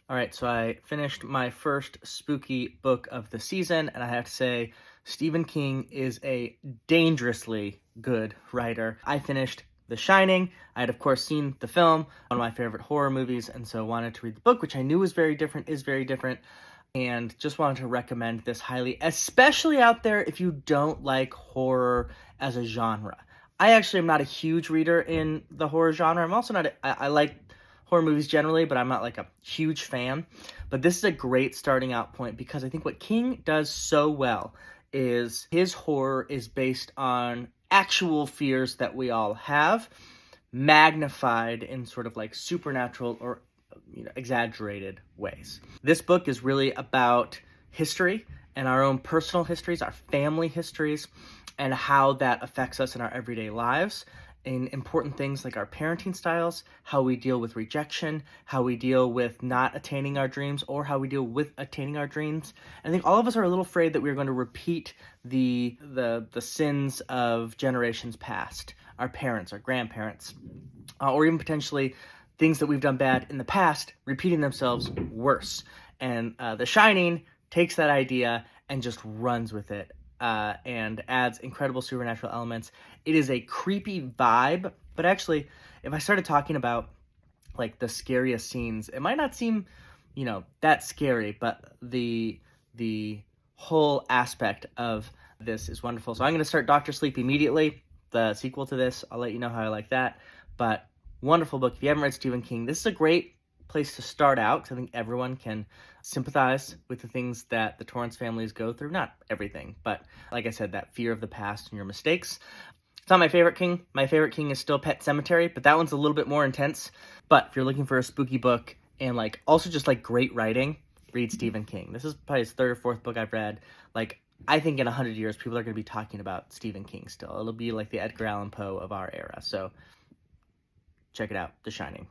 All right, so I finished my first spooky book of the season, and I have to say, Stephen King is a dangerously good writer. I finished The Shining. I had, of course, seen the film, one of my favorite horror movies, and so wanted to read the book, which I knew was very different, is very different, and just wanted to recommend this highly, especially out there if you don't like horror as a genre. I actually am not a huge reader in the horror genre. I'm also not, I like horror movies generally, but I'm not like a huge fan. But this is a great starting out point because I think what King does so well is his horror is based on actual fears that we all have, magnified in sort of like supernatural or exaggerated ways. This book is really about history and our own personal histories, our family histories, and how that affects us in our everyday lives in important things like our parenting styles, how we deal with rejection, how we deal with not attaining our dreams, or how we deal with attaining our dreams. And I think all of us are a little afraid that we're going to repeat the sins of generations past, our parents, our grandparents, or even potentially things that we've done bad in the past repeating themselves worse. And The Shining takes that idea and just runs with it. And adds incredible supernatural elements. It is a creepy vibe, but actually, if I started talking about like the scariest scenes, it might not seem, that scary, but the whole aspect of this is wonderful. So I'm going to start Doctor Sleep immediately, the sequel to this. I'll let you know how I like that. But wonderful book. If you haven't read Stephen King, this is a great place to start out because I think everyone can sympathize with the things that the Torrance families go through. Not everything, but like I said, that fear of the past and your mistakes. It's not my favorite King. My favorite King is still Pet Sematary, but that one's a little bit more intense. But if you're looking for a spooky book and like also just like great writing, read Stephen King. This is probably his third or fourth book I've read. Like, I think in 100 years, people are going to be talking about Stephen King still. It'll be like the Edgar Allan Poe of our era. So check it out, The Shining.